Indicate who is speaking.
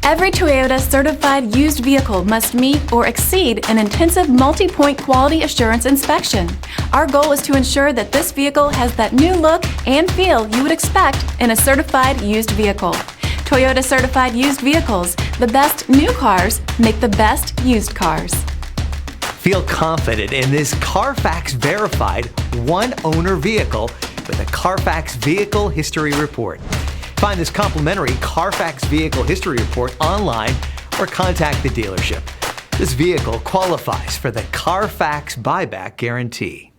Speaker 1: Every Toyota certified used vehicle must meet or exceed an intensive multi-point quality assurance inspection. Our goal is to ensure that this vehicle has that new look and feel you would expect in a certified used vehicle. Toyota certified used vehicles. The best new cars make the best used cars.
Speaker 2: Feel confident in this Carfax verified one-owner vehicle with a Carfax Vehicle History Report. Find this complimentary Carfax Vehicle History Report online or contact the dealership. This vehicle qualifies for the Carfax Buyback Guarantee.